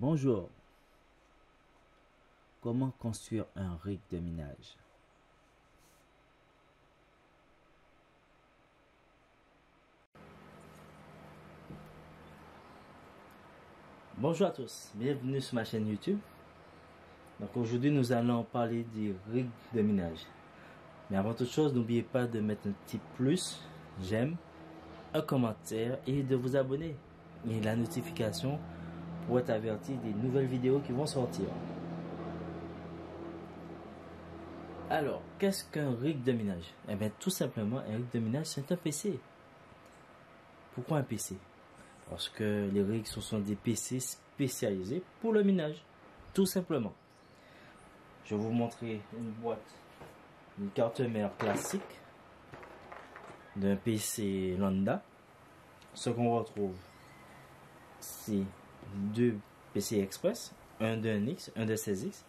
Bonjour. Comment construire un rig de minage? Bonjour à tous, bienvenue sur ma chaîne YouTube. Donc aujourd'hui nous allons parler du rig de minage. Mais avant toute chose, n'oubliez pas de mettre un petit plus, j'aime, un commentaire et de vous abonner. Et la notification pour être averti des nouvelles vidéos qui vont sortir. Alors, qu'est-ce qu'un rig de minage? Eh bien, tout simplement, un rig de minage, c'est un PC. Pourquoi un PC? Parce que les rigs, ce sont des PC spécialisés pour le minage. Tout simplement. Je vais vous montrer une boîte, une carte mère classique d'un PC lambda. Ce qu'on retrouve, c'est deux PC Express, un d'un X, un de 16X,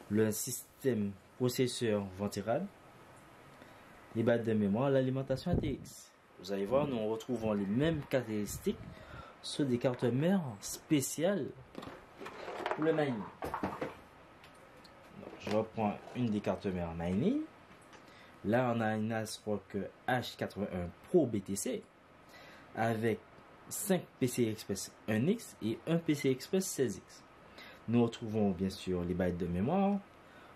le système processeur ventilable, les barres de mémoire, l'alimentation ATX. Vous allez voir, nous retrouvons les mêmes caractéristiques sur des cartes mères spéciales pour le mining. Donc, je reprends une des cartes mères mining. Là, on a une ASRock H81 Pro BTC avec 5 PC Express 1X et un PC Express 16X. Nous retrouvons bien sûr les bytes de mémoire,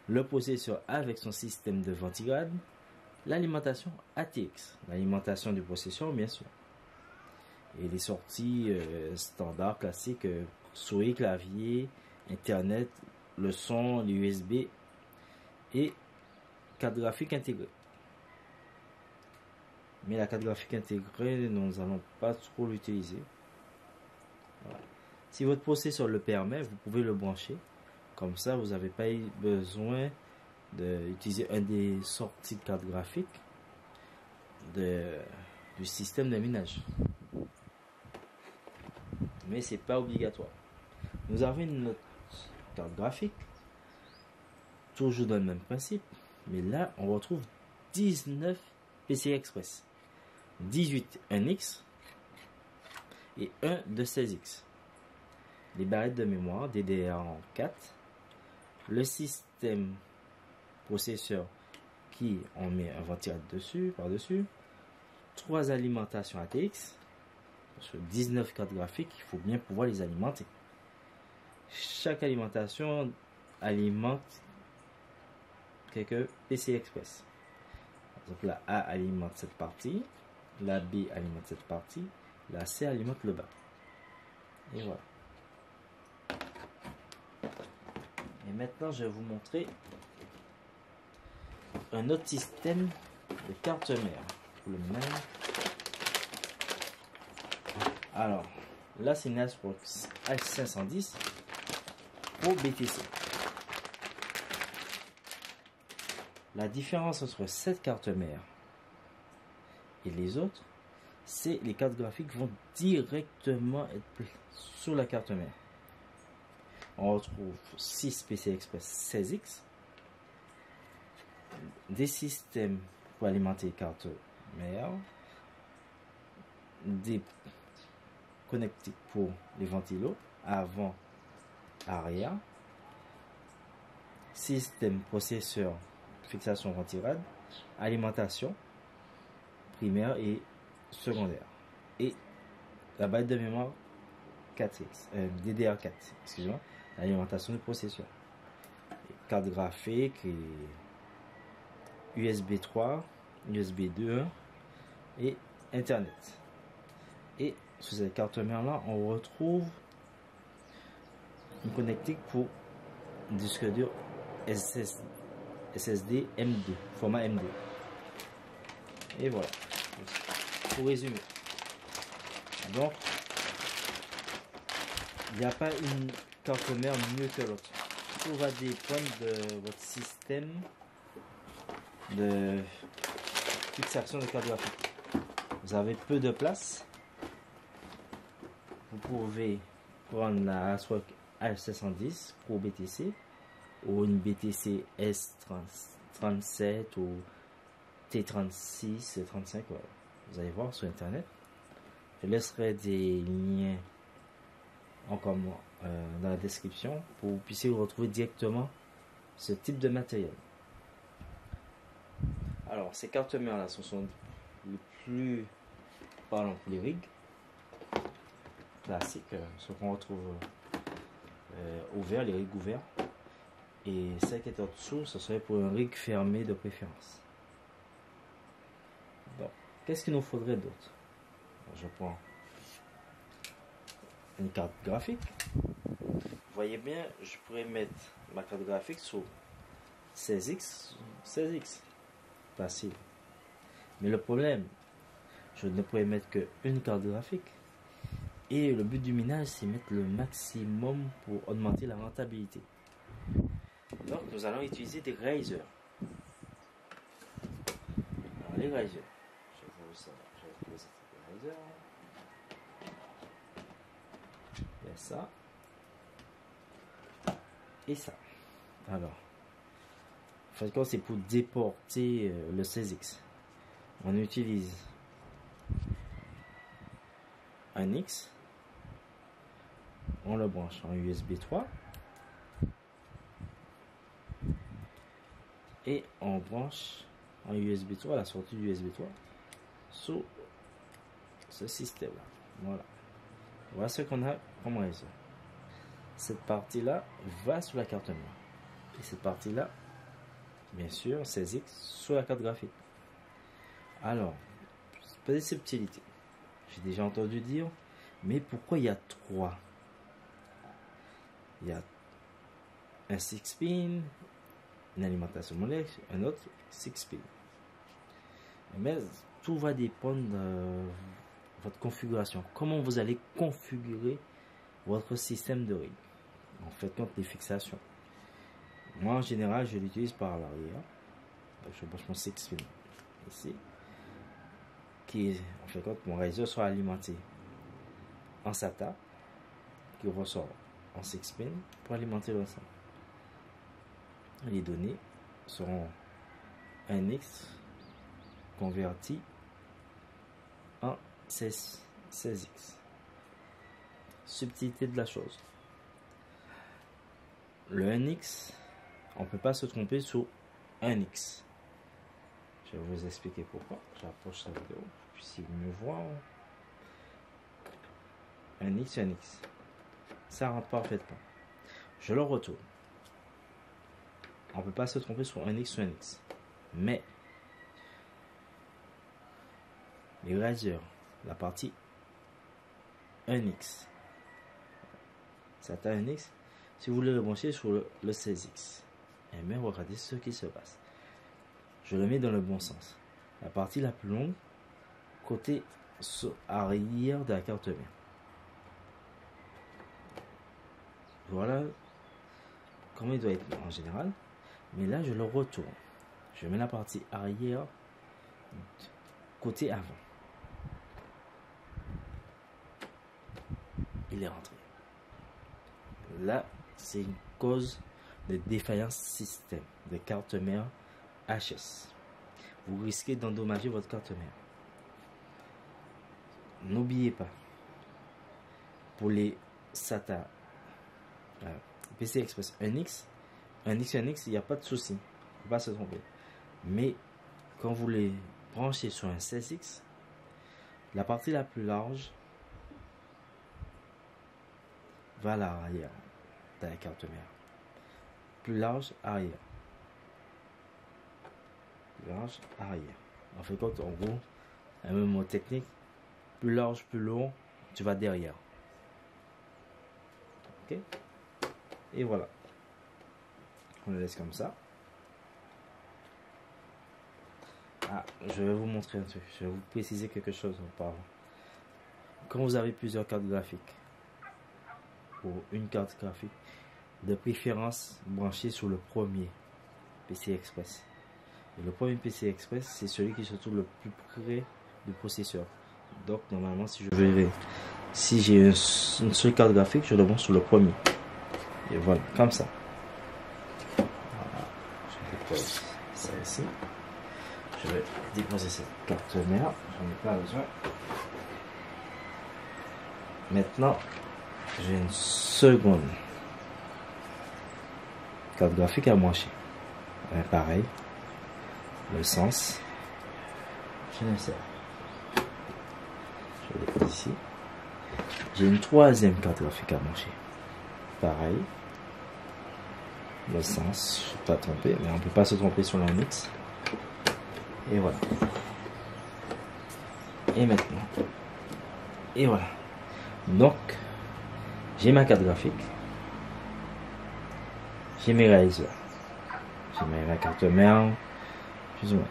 le processeur avec son système de ventilade, l'alimentation ATX, l'alimentation du processeur bien sûr, et les sorties standards classiques, souris, clavier, internet, le son, les USB et carte graphique intégrée. Mais la carte graphique intégrée, nous n'allons pas trop l'utiliser. Voilà. Si votre processeur le permet, vous pouvez le brancher. Comme ça, vous n'avez pas besoin d'utiliser un des sorties de carte graphique du système de minage. Mais c'est pas obligatoire. Nous avons une autre carte graphique, toujours dans le même principe, mais là on retrouve 19 PC Express, 18 1X et 1 de 16X. Les barrettes de mémoire DDR4, le système processeur qui on met un ventilateur par-dessus, 3 alimentations ATX, sur 19 cartes graphiques, il faut bien pouvoir les alimenter. Chaque alimentation alimente quelques PC Express. Par exemple, la A alimente cette partie, la B alimente cette partie, la C alimente le bas. Et voilà. Et maintenant, je vais vous montrer un autre système de carte mère pour le même. Alors, là, c'est une ASRock H510 Pro BTC. La différence entre cette carte mère et les autres, c'est les cartes graphiques vont directement être sur la carte mère. On retrouve 6 PC Express 16X, des systèmes pour alimenter les cartes mères, des connectiques pour les ventilos avant, arrière, système processeur, fixation ventilade, alimentation primaire et secondaire, et la barre de mémoire 4X, DDR4, excusez-moi, l'alimentation du processeur, carte graphique et USB 3, USB 2.1 et internet. Et sur cette carte mère là, on retrouve une connectique pour disque dur SSD M2, format M2. Et voilà, pour résumer. Donc, il n'y a pas une carte mère mieux que l'autre. Tout va dépendre de votre système de fixation de carte graphique. Vous avez peu de place, vous pouvez prendre la ASRock H510 Pro BTC ou une BTC S37 ou T36, 35, voilà. Vous allez voir sur internet. Je laisserai des liens encore moi dans la description pour que vous puissiez retrouver directement ce type de matériel. Alors, ces cartes mères là, ce sont les plus les rigs classiques, ce qu'on retrouve ouverts, les rigs ouverts. Et celle qui est en dessous, ce serait pour un rig fermé de préférence. Bon, qu'est-ce qu'il nous faudrait d'autre? Je prends une carte graphique. Vous voyez bien, je pourrais mettre ma carte graphique sur 16x, 16x. Facile. Mais le problème, je ne pourrais mettre qu'une carte graphique. Et le but du minage, c'est mettre le maximum pour augmenter la rentabilité. Donc, nous allons utiliser des risers. Alors, les risers. Je vais vous utiliser des risers. Il y a ça. Et ça. Alors, en fait, c'est pour déporter le 16X. On utilise un X. On le branche en USB 3. Et on branche en USB 3, la sortie du USB 3, sur ce système là. Voilà. Voilà ce qu'on a comme réseau. Cette partie là va sur la carte mère. Et cette partie là, bien sûr, 16X sur la carte graphique. Alors, petite subtilité. J'ai déjà entendu dire, mais pourquoi il y a 3? Il y a un 6-pin, une alimentation modèle, un autre 6-pin. Mais tout va dépendre de votre configuration. Comment vous allez configurer votre système de rig. En fait, compte les fixations. Moi, en général, je l'utilise par l'arrière. Je branche mon 6-pin ici. Qui, en fait, compte mon réseau soit alimenté en SATA, qui ressort en 6-pin pour alimenter l'ensemble. Les données seront un X converti en 16X. Subtilité de la chose. Le 1X, on ne peut pas se tromper sur 1X. Je vais vous expliquer pourquoi. J'approche la vidéo pour que vous puissiez mieux voir. 1X, 1X. Ça rentre parfaitement. Je le retourne. On ne peut pas se tromper sur 1X sur 1X. Mais les risers, la partie 1X, ça atteint 1X. Si vous voulez le brancher sur le 16X, et bien regardez ce qui se passe. Je le mets dans le bon sens. La partie la plus longue, côté arrière de la carte mère. Voilà comment il doit être en général. Mais là, je le retourne. Je mets la partie arrière côté avant. Il est rentré. Là, c'est une cause de défaillance système de carte mère HS. Vous risquez d'endommager votre carte mère. N'oubliez pas, pour les SATA PC Express 1X, il n'y a pas de souci. Il ne faut pas se tromper. Mais quand vous les branchez sur un 16X, la partie la plus large va à l'arrière de la carte mère. Plus large, arrière. Plus large, arrière. En fait, en gros, un même mot technique, plus large, plus long, tu vas derrière. Ok? Et voilà. On le laisse comme ça. Ah, je vais vous montrer un truc. Je vais vous préciser quelque chose auparavant. Quand vous avez plusieurs cartes graphiques, ou une carte graphique, de préférence branchée sur le premier PC Express. Et le premier PC Express, c'est celui qui se trouve le plus près du processeur. Donc, normalement, si j'ai une seule carte graphique, je le branche sur le premier. Et voilà, comme ça. Voilà. Je dépose ça ici. Je vais déposer cette carte mère. J'en ai pas besoin. Maintenant, j'ai une seconde carte graphique à brancher. Pareil, le sens, je l'insère. Je le dépose ici. J'ai une troisième carte graphique à brancher. Pareil, le sens, je ne suis pas trompé, mais on ne peut pas se tromper sur la mix. Et voilà. Et maintenant, et voilà. Donc, j'ai ma carte graphique, j'ai mes réaliseurs, j'ai ma carte mère.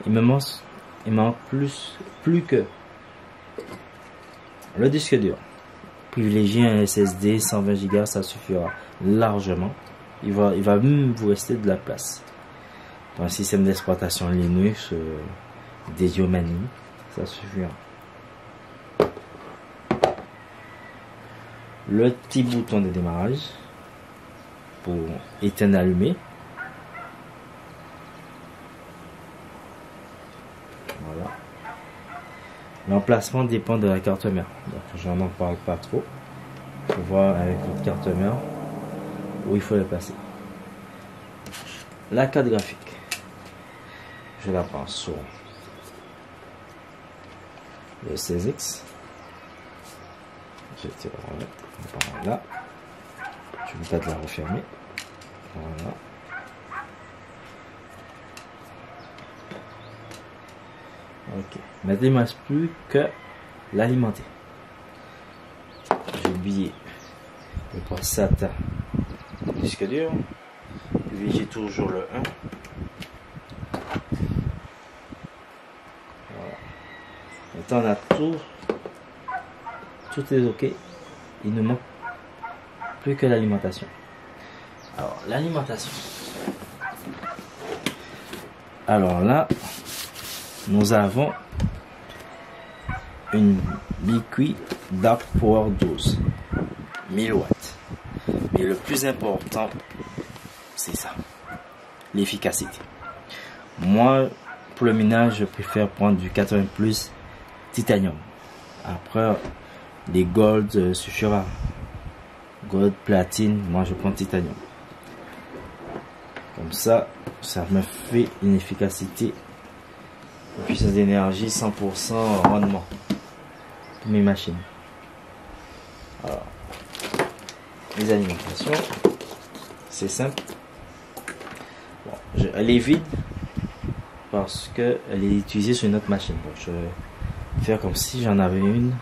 Il me manque plus que le disque dur. Privilégier un SSD 120 Go, ça suffira largement. Il va même vous rester de la place. Dans un système d'exploitation Linux, Debian, ça suffira. Le petit bouton de démarrage pour éteindre, allumer. Voilà. L'emplacement dépend de la carte mère. Donc j'en en parle pas trop. Il faut voir avec votre carte mère où il faut la placer. La carte graphique, je la prends sur le 16X. Je tire par là. Je vais peut-être la refermer. Voilà. Ok. Maintenant, il ne me reste plus que l'alimenter. J'ai oublié le port SATA disque dur. Puis j'ai toujours le 1. Voilà. Maintenant, on a tout. Tout est ok. Il ne manque plus que l'alimentation. Alors, l'alimentation. Alors là, nous avons une BQ Dark Power 12 1000 watts. Mais le plus important, c'est ça, l'efficacité. Moi, pour le minage, je préfère prendre du 80 plus titanium. Après, les gold suffira. Gold, platine, moi je prends titanium. Comme ça, ça me fait une efficacité, une puissance d'énergie 100% rendement pour mes machines. Alors, les alimentations, c'est simple. Bon, elle est vide parce que elle est utilisée sur une autre machine. Donc je vais faire comme si j'en avais une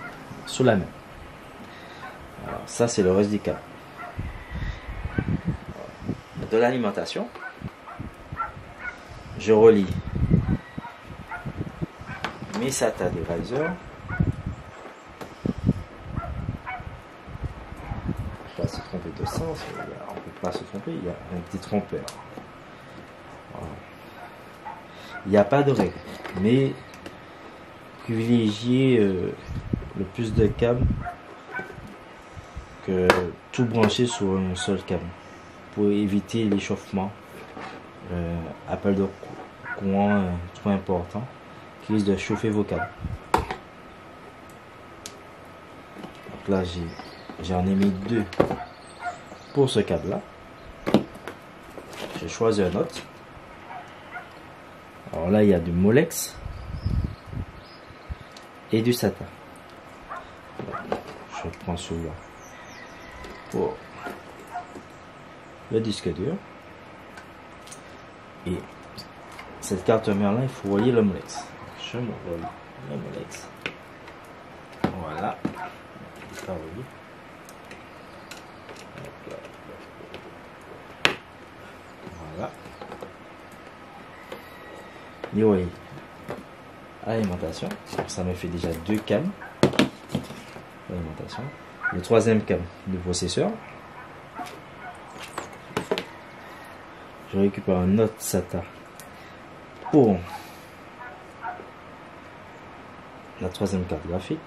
sous la main. Alors ça c'est le reste du câble. De l'alimentation, je relie mes SATA divisors. Pas se tromper de sens, on ne peut pas se tromper, il y a un petit trompeur. Voilà. Il n'y a pas de règle, mais privilégier le plus de câbles que tout brancher sur un seul câble pour éviter l'échauffement, appel de courant trop important qui risque de chauffer vos câbles. Donc là j'en ai mis deux pour ce câble là. J'ai choisi un autre. Alors là il y a du Molex et du SATA. Je prends celui-là pour le disque dur. Et cette carte mère là, il faut relier le Molex. Je me relie le Molex. Voilà. Pas relié. Voilà. Et oui. Alimentation. Ça me fait déjà deux câbles. Alimentation. Le troisième câble du processeur. Je récupère un autre SATA pour la troisième carte graphique.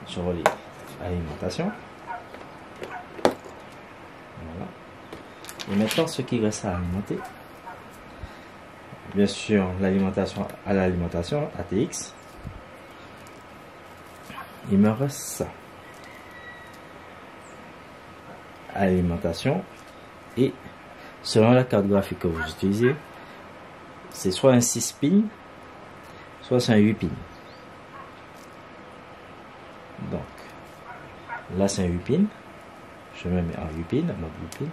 Je relie alimentation. Voilà. Et maintenant, ce qui reste à alimenter, bien sûr l'alimentation à l'alimentation ATX. Il me reste ça, alimentation, et selon la carte graphique que vous utilisez, c'est soit un 6 pins, soit c'est un 8 pins. Donc là c'est un 8 pins, je me mets en 8 pins, en mode 8 pins.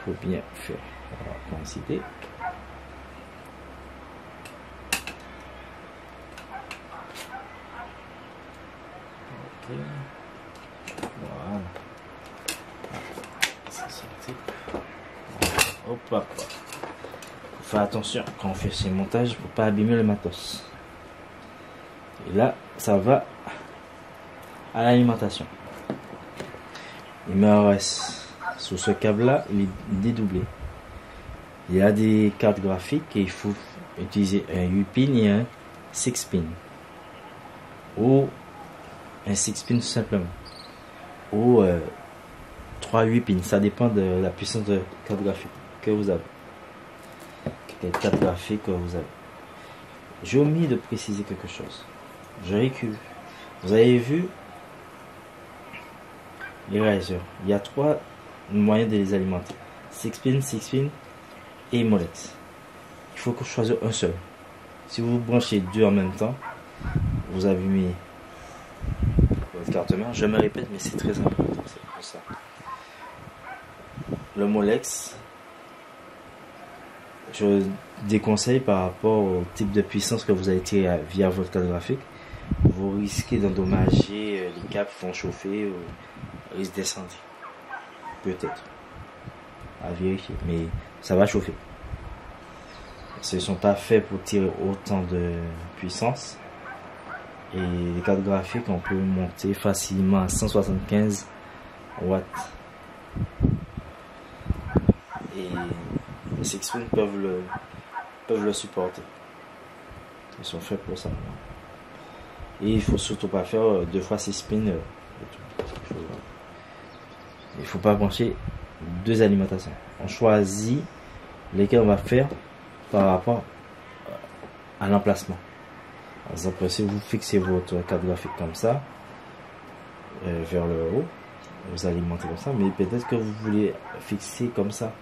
Faut bien faire la quantité. Ok. Voilà. C'est sorti. Hop, hop, hop. Faut faire attention quand on fait ces montages pour pas abîmer le matos. Et là, ça va à l'alimentation. Il me reste sur ce câble là, il est dédoublé. Il y a des cartes graphiques et il faut utiliser un 8 pin et un 6 pin, ou un 6 pin tout simplement, ou 3 8 pins, ça dépend de la puissance de carte graphique que vous avez, quelle carte graphique que vous avez. J'ai omis de préciser quelque chose, je recule. Vous avez vu les risers, il y a 3 moyens de les alimenter: 6 pin, 6 pin et Molex. Il faut que je choisisse un seul. Si vous branchez deux en même temps, vous abîmez votre carte mère. Je me répète, mais c'est très important, c'est pour ça. Le Molex, je déconseille par rapport au type de puissance que vous avez tiré via votre carte graphique. Vous risquez d'endommager, les câbles vont chauffer ou risquent d'incendie. Peut-être. À vérifier, mais ça va chauffer. Ce ne sont pas faits pour tirer autant de puissance. Et les cartes graphiques, on peut monter facilement à 175 watts. Et les 6 pins peuvent le supporter. Ils sont faits pour ça. Et il faut surtout pas faire 2 fois 6 pins. Il faut pas brancher 2 alimentations. On choisit lesquels on va faire par rapport à l'emplacement. Par exemple, si vous fixez votre carte graphique comme ça, vers le haut, vous alimentez comme ça, mais peut-être que vous voulez fixer comme ça,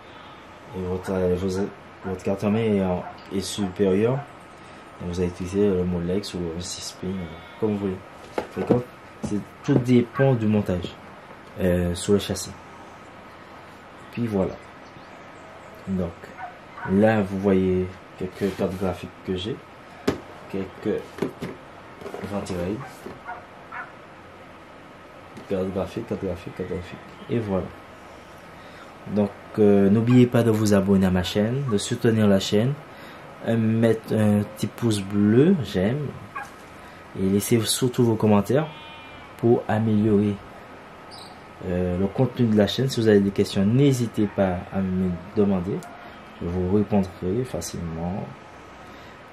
et votre carte mère est supérieure, vous allez utiliser le Molex ou un 6 pin, comme vous voulez. Tout dépend du montage sur le châssis. Puis voilà. Donc là vous voyez quelques cartes graphiques que j'ai, quelques ventilations, carte graphique, et voilà. Donc n'oubliez pas de vous abonner à ma chaîne, de soutenir la chaîne, mettre un petit pouce bleu, j'aime, et laissez surtout vos commentaires pour améliorer le contenu de la chaîne. Si vous avez des questions, n'hésitez pas à me demander, je vous répondrai facilement,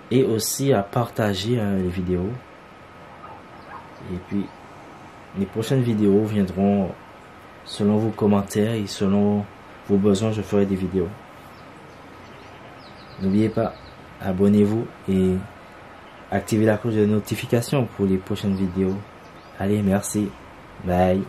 et aussi à partager les vidéos. Et puis les prochaines vidéos viendront selon vos commentaires et selon vos besoins. Je ferai des vidéos. N'oubliez pas, abonnez-vous et activez la cloche de notification pour les prochaines vidéos. Allez, merci, bye.